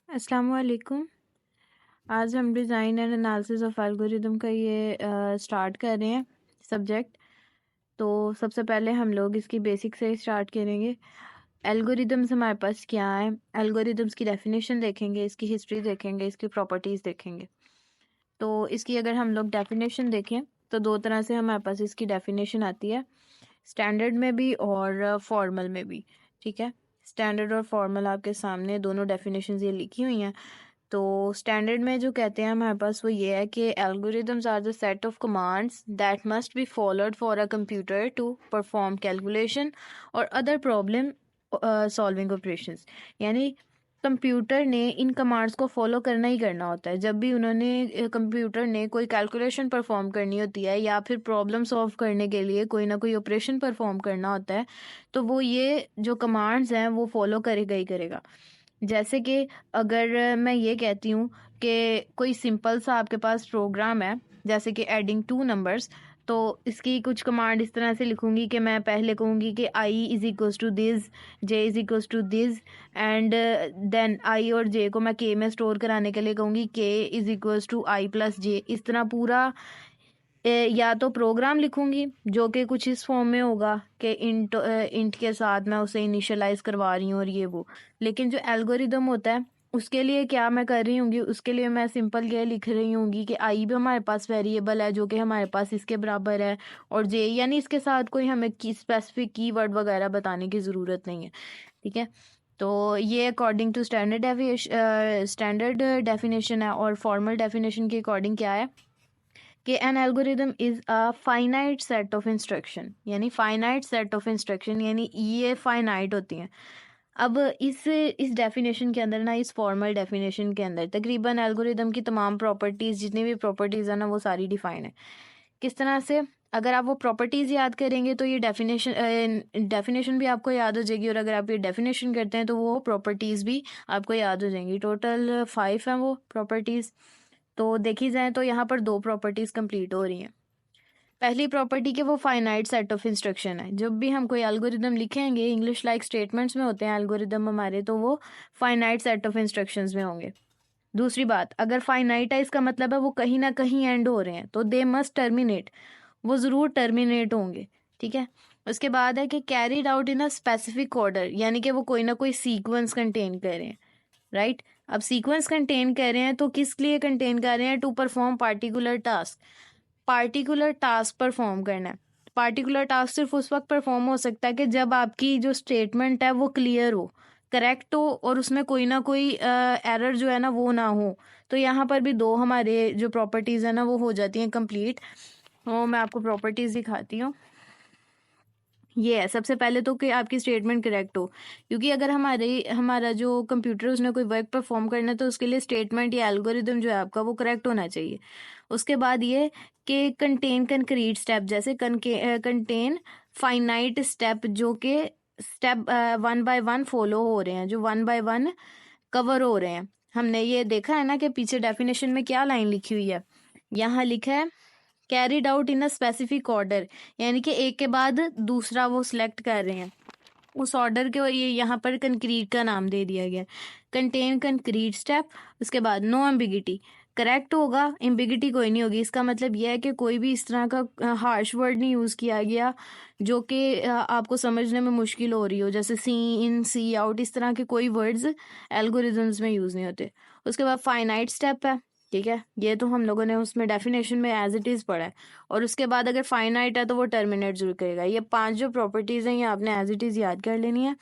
अस्सलाम वालेकुम। आज हम design and analysis of algorithm का ये स्टार्ट कर रहे हैं सब्जेक्ट। तो सबसे पहले हम लोग इसकी बेसिक से स्टार्ट करेंगे। एल्गोरिदम्स हमारे पास क्या है, एल्गोरिदम्स की डेफिनेशन देखेंगे, इसकी हिस्ट्री देखेंगे, इसकी प्रॉपर्टीज़ देखेंगे। तो इसकी अगर हम लोग डेफिनेशन देखें तो दो तरह से हमारे पास इसकी डेफिनेशन आती है, स्टैंडर्ड में भी और फॉर्मल में भी। ठीक है, स्टैंडर्ड और फॉर्मल आपके सामने दोनों डेफिनेशन ये लिखी हुई हैं। तो स्टैंडर्ड में जो कहते हैं हमारे पास वो ये है कि algorithms are the set of commands that must be followed for a computer to perform calculation और अदर प्रॉब्लम सॉल्विंग ऑपरेशंस। यानी कंप्यूटर ने इन कमांड्स को फॉलो करना ही करना होता है जब भी उन्होंने कंप्यूटर ने कोई कैलकुलेशन परफॉर्म करनी होती है या फिर प्रॉब्लम सॉल्व करने के लिए कोई ना कोई ऑपरेशन परफॉर्म करना होता है, तो वो ये जो कमांड्स हैं वो फॉलो करेगा ही करेगा। जैसे कि अगर मैं ये कहती हूँ कि कोई सिंपल सा आपके पास प्रोग्राम है, जैसे कि एडिंग टू नंबर्स, तो इसकी कुछ कमांड इस तरह से लिखूंगी कि मैं पहले कहूँगी कि I is equals to this, J is equals to this, and then I और जे को मैं के में स्टोर कराने के लिए कहूँगी K is equals to I plus J. इस तरह पूरा या तो प्रोग्राम लिखूंगी जो कि कुछ इस फॉर्म में होगा कि इंट के साथ मैं उसे इनिशियलाइज करवा रही हूँ और ये वो। लेकिन जो एल्गोरिदम होता है उसके लिए क्या मैं कर रही हूँगी, उसके लिए मैं सिंपल ये लिख रही हूँगी कि आई भी हमारे पास वेरिएबल है जो कि हमारे पास इसके बराबर है, और जे यानी इसके साथ कोई हमें स्पेसिफिक कीवर्ड वगैरह बताने की ज़रूरत नहीं है। ठीक है, तो ये अकॉर्डिंग टू स्टैंडर्ड डेफिनेशन है। और फॉर्मल डेफिनेशन के अकॉर्डिंग क्या है कि N algorithm is a finite set of instruction, यानी फाइनाइट सेट ऑफ इंस्ट्रक्शन यानी ये फाइनाइट होती हैं। अब इस डेफिनेशन के अंदर ना, इस फॉर्मल डेफिनेशन के अंदर तकरीबन एल्गोरिदम की तमाम प्रॉपर्टीज, जितनी भी प्रॉपर्टीज है ना, वो सारी डिफाइन है। किस तरह से? अगर आप वो प्रॉपर्टीज याद करेंगे तो ये डेफिनेशन भी आपको याद हो जाएगी, और अगर आप ये डेफिनेशन करते हैं तो वो प्रॉपर्टीज भी आपको याद हो जाएंगी। टोटल 5 हैं वो प्रॉपर्टीज। तो देखी जाए तो यहाँ पर दो प्रॉपर्टीज कंप्लीट हो रही हैं। पहली प्रॉपर्टी के वो फाइनाइट सेट ऑफ इंस्ट्रक्शन है। जब भी हम कोई एल्गोरिदम लिखेंगे, इंग्लिश लाइक स्टेटमेंट्स में होते हैं एल्गोरिदम हमारे, तो वो फाइनाइट सेट ऑफ इंस्ट्रक्शंस में होंगे। दूसरी बात, अगर फाइनाइट है इसका मतलब है वो कहीं ना कहीं एंड हो रहे हैं, तो दे मस्ट टर्मिनेट, वो जरूर टर्मिनेट होंगे। ठीक है, उसके बाद है कि carried out in a specific order, यानी कि वो कोई ना कोई सीक्वेंस कंटेन कर रहे हैं। राइट, अब सीक्वेंस कंटेन कर रहे हैं तो किस लिए कंटेन कर रहे हैं? To perform particular task, particular task perform करना है। पार्टिकुलर टास्क सिर्फ उस वक्त परफॉर्म हो सकता है कि जब आपकी जो स्टेटमेंट है वो क्लियर हो, करेक्ट हो, और उसमें कोई ना कोई एरर जो है ना वो ना हो। तो यहाँ पर भी दो हमारे जो प्रॉपर्टीज है ना वो हो जाती हैं कंप्लीट। तो मैं आपको प्रॉपर्टीज दिखाती हूँ। ये है सबसे पहले तो कि आपकी स्टेटमेंट करेक्ट हो, क्योंकि अगर हमारा जो कंप्यूटर उसने कोई वर्क परफॉर्म करना है तो उसके लिए स्टेटमेंट या एल्गोरिदम जो है आपका वो करेक्ट होना चाहिए। उसके बाद ये कि कंटेन कंक्रीट स्टेप, जैसे कंटेन फाइनाइट स्टेप जो कि स्टेप 1 बाय 1 फॉलो हो रहे हैं, जो 1 बाय 1 कवर हो रहे हैं। हमने ये देखा है ना कि पीछे डेफिनेशन में क्या लाइन लिखी हुई है, यहाँ लिखा है carried out in a specific order, यानी कि एक के बाद दूसरा वो सिलेक्ट कर रहे हैं उस ऑर्डर के, और ये यहाँ पर कंक्रीट का नाम दे दिया गया, कंटेन कंक्रीट स्टेप। उसके बाद नो एम्बिगिटी, करेक्ट होगा, एम्बिगिटी कोई नहीं होगी। इसका मतलब यह है कि कोई भी इस तरह का हार्श वर्ड नहीं यूज किया गया जो कि आपको समझने में मुश्किल हो रही हो, जैसे सी इन सी आउट, इस तरह के कोई वर्ड्स एल्गोरिदम्स में यूज नहीं होते। उसके बाद फाइनाइट स्टेप है। ठीक है, ये तो हम लोगों ने उसमें डेफिनेशन में एज इट इज पढ़ा है। और उसके बाद अगर फाइनाइट है तो वो टर्मिनेट जरूर करेगा। ये 5 जो प्रॉपर्टीज हैं ये आपने एज इट इज याद कर लेनी है,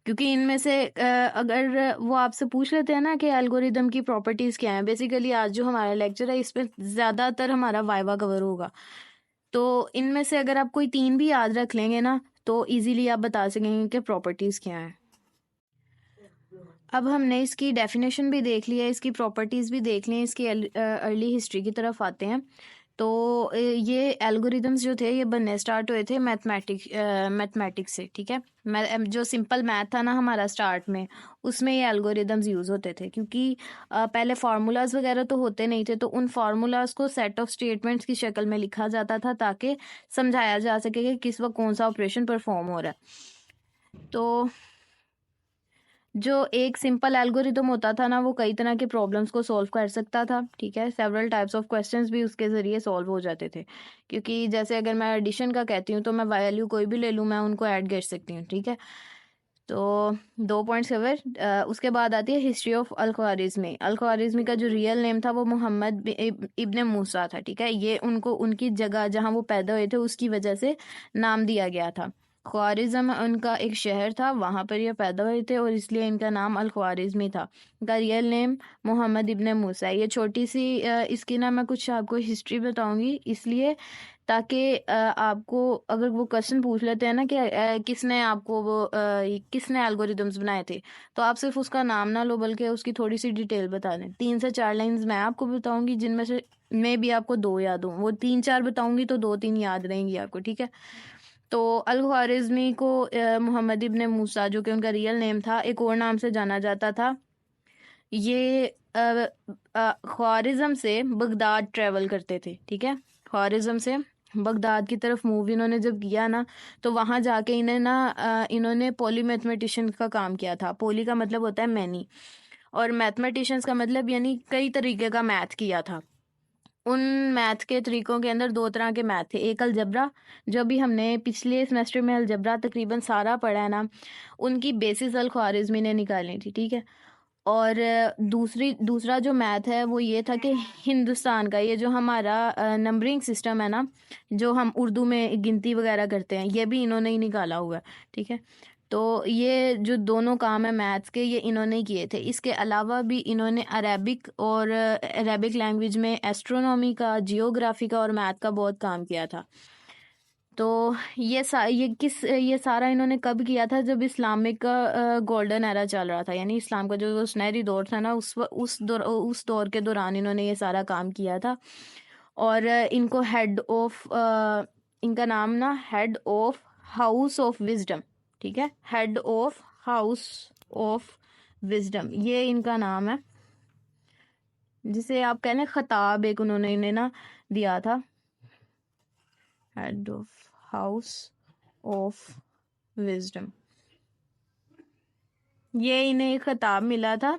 क्योंकि इनमें से अगर वो आपसे पूछ लेते हैं ना कि एल्गोरिदम की प्रॉपर्टीज क्या हैं, बेसिकली आज जो हमारा लेक्चर है इसमें ज्यादातर हमारा वाइवा कवर होगा। तो इनमें से अगर आप कोई 3 भी याद रख लेंगे ना तो इजीली आप बता सकेंगे कि प्रॉपर्टीज क्या है। अब हमने इसकी डेफिनेशन भी देख लिया, इसकी प्रॉपर्टीज़ भी देख ली, इसकी अर्ली हिस्ट्री की तरफ आते हैं। तो ये एल्गोरिदम्स जो थे ये बनने स्टार्ट हुए थे मैथमेटिक्स से। ठीक है, जो सिंपल मैथ था ना हमारा स्टार्ट में, उसमें ये एल्गोरिदम्स यूज़ होते थे, क्योंकि पहले फार्मूलाज वगैरह तो होते नहीं थे, तो उन फार्मूलाज को सेट ऑफ स्टेटमेंट्स की शक्ल में लिखा जाता था ताकि समझाया जा सके कि किस वक्त कौन सा ऑपरेशन परफॉर्म हो रहा है। तो जो एक सिंपल एल्गोरिदम होता था ना, वो कई तरह के प्रॉब्लम्स को सॉल्व कर सकता था, ठीक है। सेवरल टाइप्स ऑफ क्वेश्चंस भी उसके ज़रिए सॉल्व हो जाते थे, क्योंकि जैसे अगर मैं एडिशन का कहती हूँ तो मैं वैल्यू कोई भी ले लूँ, मैं उनको ऐड कर सकती हूँ, ठीक है। तो 2 पॉइंट्स कवर। उसके बाद आती है हिस्ट्री ऑफ अल ख्वारिज़मी। अल ख्वारिज़मी का जो रियल नेम था वो मोहम्मद इब्ने मूसा था, ठीक है। ये उनको उनकी जगह जहाँ वो पैदा हुए थे उसकी वजह से नाम दिया गया था। ख्वारिज़म उनका एक शहर था, वहाँ पर ये पैदा हुए थे और इसलिए इनका नाम अल ख्वारिज़मी था। इनका रियल नेम मोहम्मद इब्ने मूसा है। ये छोटी सी इसकी ना मैं कुछ आपको हिस्ट्री बताऊंगी, इसलिए ताकि आपको अगर वो क्वेश्चन पूछ लेते हैं ना कि किसने आपको वो किसने एल्गोरिदम्स बनाए थे, तो आप सिर्फ उसका नाम ना लो बल्कि उसकी थोड़ी सी डिटेल बता दें। 3 से 4 लाइंस मैं आपको बताऊंगी, जिनमें से मैं भी आपको 2 याद हूँ। वो 3-4 बताऊंगी तो 2-3 याद रहेंगी आपको, ठीक है। तो अल ख्वारिज़मी को मोहम्मद इब्ने मूसा, जो कि उनका रियल नेम था, एक और नाम से जाना जाता था। ये ख्वारिज़म से बगदाद ट्रेवल करते थे, ठीक है। ख्वारिज़म से बगदाद की तरफ मूव इन्होंने जब किया ना, तो वहाँ जाके इन्होंने पॉली मैथमेटिशियन का काम किया था। पॉली का मतलब होता है मैनी, और मैथमेटिशियंस का मतलब यानी कई तरीके का मैथ किया था। उन मैथ के तरीकों के अंदर 2 तरह के मैथ थे। एक अलजबरा, जो भी हमने पिछले सेमेस्टर में अलजबरा तकरीबन सारा पढ़ा है ना, उनकी बेसिस अल ख्वारिज़मी ने निकाली थी, ठीक है। और दूसरा जो मैथ है वो ये था कि हिंदुस्तान का ये जो हमारा नंबरिंग सिस्टम है ना, जो हम उर्दू में गिनती वगैरह करते हैं, ये भी इन्होंने ही निकाला हुआ है, ठीक है। तो ये जो दोनों काम है मैथ्स के, ये इन्होंने ही किए थे। इसके अलावा भी इन्होंने अरेबिक लैंग्वेज में एस्ट्रोनॉमी का, जियोग्राफी का और मैथ का बहुत काम किया था। तो ये सारा इन्होंने कब किया था? जब इस्लामिक का गोल्डन एरा चल रहा था, यानी इस्लाम का जो वो सुनहरी दौर था ना, उस दौर के दौरान इन्होंने ये सारा काम किया था। और इनको इनका नाम ना head of house of wisdom, ठीक है। Head of house of wisdom, ये इनका नाम है, जिसे आप कह लें खताब एक उन्होंने इन्हें ना दिया था, head of house of wisdom. ये इन्हें एक खिताब मिला था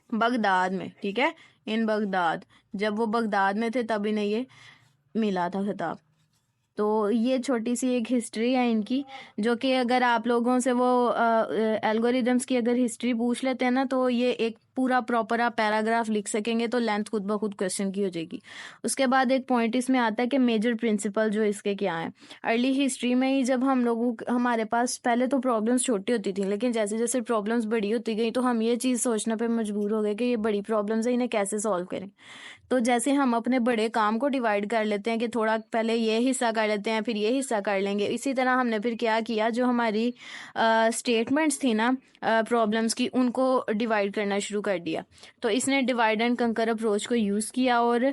बगदाद में, ठीक है। इन बगदाद, जब वो बगदाद में थे तब इन्हें ये मिला था खिताब। तो ये छोटी सी एक हिस्ट्री है इनकी, जो कि अगर आप लोगों से वो एल्गोरिदम्स की अगर हिस्ट्री पूछ लेते हैं ना, तो ये एक पूरा प्रॉपर आप पैराग्राफ लिख सकेंगे, तो लेंथ खुद ब खुद क्वेश्चन की हो जाएगी। उसके बाद एक पॉइंट इसमें आता है कि मेजर प्रिंसिपल जो इसके क्या हैं। अर्ली हिस्ट्री में ही जब हमारे पास पहले तो प्रॉब्लम्स छोटी होती थी, लेकिन जैसे जैसे प्रॉब्लम्स बड़ी होती गई तो हम ये चीज़ सोचने पर मजबूर हो गए कि ये बड़ी प्रॉब्लम्स है, इन्हें कैसे सॉल्व करें। तो जैसे हम अपने बड़े काम को डिवाइड कर लेते हैं कि थोड़ा पहले ये हिस्सा कर लेते हैं फिर ये हिस्सा कर लेंगे, इसी तरह हमने फिर क्या किया, जो हमारी स्टेटमेंट्स थी ना प्रॉब्लम्स की, उनको डिवाइड करना शुरू कर दिया। तो इसने डिवाइड एंड कंकर अप्रोच को यूज़ किया और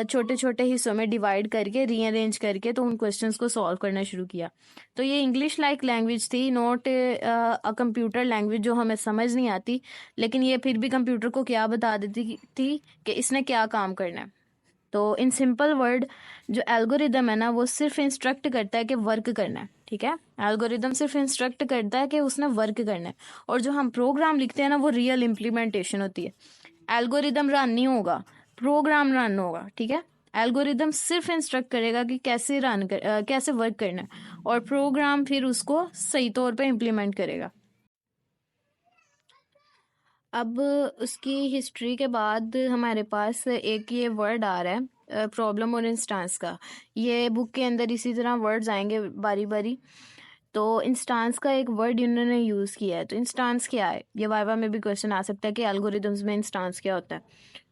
छोटे छोटे हिस्सों में डिवाइड करके रीअरेंज करके तो उन क्वेश्चंस को सॉल्व करना शुरू किया। तो ये इंग्लिश लाइक लैंग्वेज थी, नॉट अ कंप्यूटर लैंग्वेज जो हमें समझ नहीं आती, लेकिन ये फिर भी कंप्यूटर को क्या बता देती थी कि इसने क्या काम करना है। तो इन सिंपल वर्ड, जो एल्गोरिदम है ना, वो सिर्फ इंस्ट्रक्ट करता है कि वर्क करना है, ठीक है। एल्गोरिदम सिर्फ इंस्ट्रक्ट करता है कि उसने वर्क करना है, और जो हम प्रोग्राम लिखते हैं ना, वो रियल इम्प्लीमेंटेशन होती है। एल्गोरिदम रन नहीं होगा, प्रोग्राम रन होगा, ठीक है। एल्गोरिदम सिर्फ इंस्ट्रक्ट करेगा कि कैसे वर्क करना है, और प्रोग्राम फिर उसको सही तौर पे इम्प्लीमेंट करेगा। अब उसकी हिस्ट्री के बाद हमारे पास एक ये वर्ड आ रहा है प्रॉब्लम और इंस्टांस का। ये बुक के अंदर इसी तरह वर्ड्स आएंगे बारी बारी। तो इंस्टांस का एक वर्ड इन्होंने यूज़ किया है। तो इंस्टांस क्या है, ये वाइवा में भी क्वेश्चन आ सकता है कि एल्गोरिदम्स में इंस्टांस क्या होता है।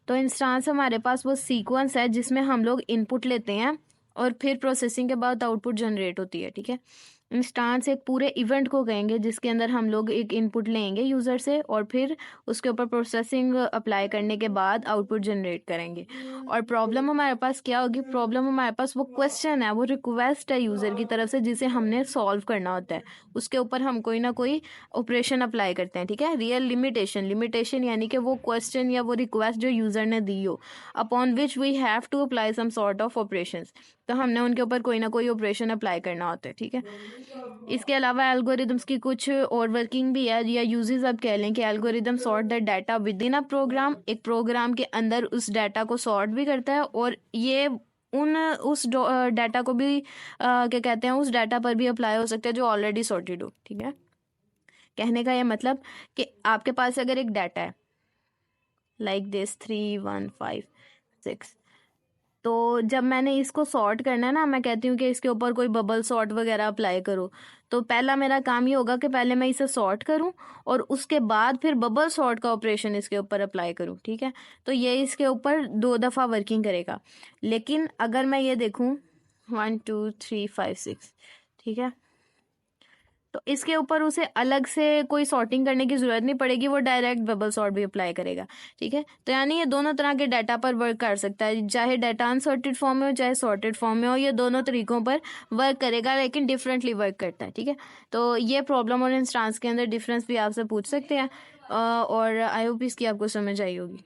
तो इंस्टांस हमारे पास वो सीक्वेंस है जिसमें हम लोग इनपुट लेते हैं और फिर प्रोसेसिंग के बाद आउटपुट जनरेट होती है, ठीक है। इंस्टांस एक पूरे इवेंट को कहेंगे जिसके अंदर हम लोग एक इनपुट लेंगे यूज़र से और फिर उसके ऊपर प्रोसेसिंग अप्लाई करने के बाद आउटपुट जनरेट करेंगे। और प्रॉब्लम हमारे पास क्या होगी, प्रॉब्लम हमारे पास वो क्वेश्चन है, वो रिक्वेस्ट है यूज़र की तरफ से जिसे हमने सॉल्व करना होता है। उसके ऊपर हम कोई ना कोई ऑपरेशन अप्लाई करते हैं, ठीक है। रियल लिमिटेशन यानी कि वो क्वेश्चन या वो रिक्वेस्ट जो यूज़र ने दी हो, upon which we have to apply some sort of operations. तो हमने उनके ऊपर कोई ना कोई ऑपरेशन अप्लाई करना होता है, ठीक है। इसके अलावा एल्गोरिदम्स की कुछ और वर्किंग भी है या यूजेस आप कह लें कि algorithm sort the data within a program, एक प्रोग्राम के अंदर उस डाटा को सॉर्ट भी करता है और ये उस डाटा को भी क्या कहते हैं, उस डाटा पर भी अप्लाई हो सकता है जो ऑलरेडी सॉर्टेड हो। ठीक है, कहने का ये मतलब कि आपके पास अगर एक डाटा है लाइक दिस 3156, तो जब मैंने इसको सॉर्ट करना है ना, मैं कहती हूँ कि इसके ऊपर कोई बबल सॉर्ट वगैरह अप्लाई करो, तो पहला मेरा काम ये होगा कि पहले मैं इसे सॉर्ट करूँ और उसके बाद फिर बबल सॉर्ट का ऑपरेशन इसके ऊपर अप्लाई करूँ। ठीक है, तो ये इसके ऊपर 2 दफ़ा वर्किंग करेगा। लेकिन अगर मैं ये देखूँ 1 2 3 5 6, ठीक है, तो इसके ऊपर उसे अलग से कोई सॉर्टिंग करने की जरूरत नहीं पड़ेगी, वो डायरेक्ट बबल सॉर्ट भी अप्लाई करेगा। ठीक है, तो यानी ये दोनों तरह के डाटा पर वर्क कर सकता है, चाहे डाटा अनसॉर्टेड फॉर्म में हो चाहे सॉर्टेड फॉर्म में हो, ये दोनों तरीकों पर वर्क करेगा लेकिन डिफरेंटली वर्क करता है। ठीक है, तो ये प्रॉब्लम और इंस्टांस के अंदर डिफरेंस भी आपसे पूछ सकते हैं और आई होप इसकी आपको समझ आई होगी।